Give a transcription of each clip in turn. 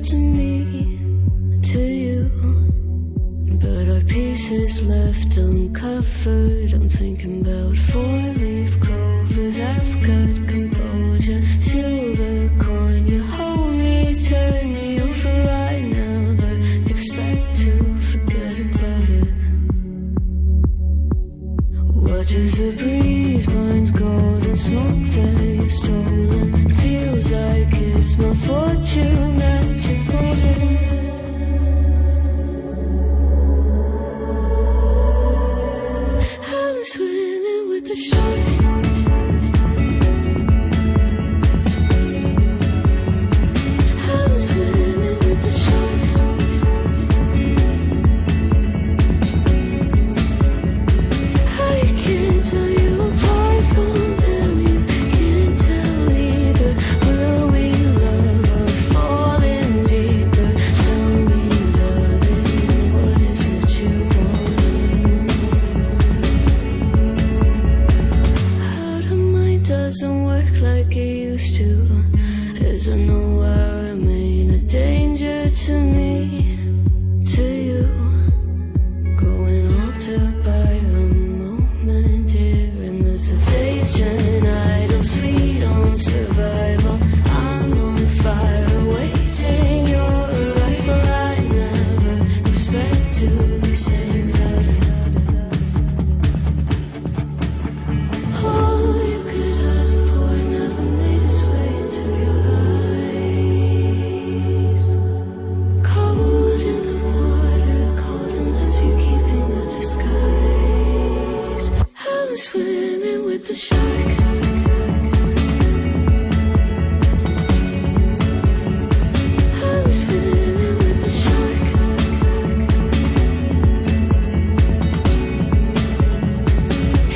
to me, to you. But our pieces left uncovered. I'm thinking about four-leaf clovers. I've got composure, silver coin. You hold me, turn me over right now, but expect to forget about it. Watch as the breeze burns golden smoke that you've stolen. Feels like it's my fortune that you're folding. I'm swimming with the sharks. I'm swimming with the sharks. I can't tell you apart from them. You can't tell either. Will we love or falling deeper? Tell me, darling, what is it you want? Out of mind doesn't work like it used to. As I know I remain a danger to me, to you. Going altered by the moment, dear. And as the days turn idle, sweet on survival, I'm on fire, waiting your arrival. I never expect to be saved without it. All you could ask for never made its way into your eyes. Cold in the water, cold unless you keep in a disguise. I'm swimming with the sharks. I'm swimming with the sharks.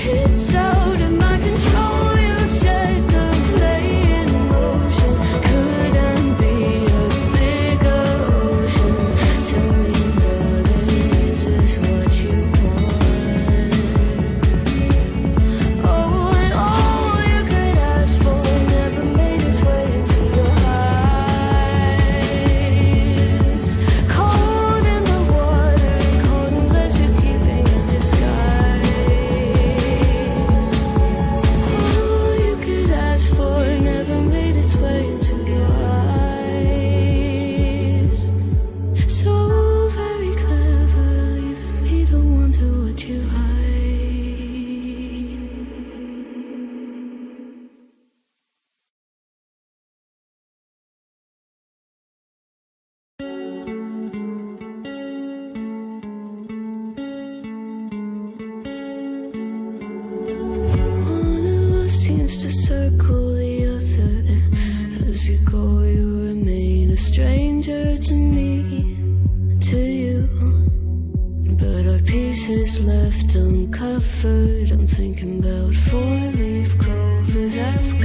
It's out of my control. You set the play in motion. Couldn't be a bigger ocean. Tell me, darling, is this what you want? Oh, and all you could ask for never made its way into your eyes. Cold in the water, cold unless you're keeping a disguise. All you could ask for never made its way into your eyes. So very clever, leaving me to wonder what you hide. One of us seems to circle the other. As you go, you remain a stranger to me, to you. But our pieces left uncovered. I'm thinking about four-leaf clovers. I've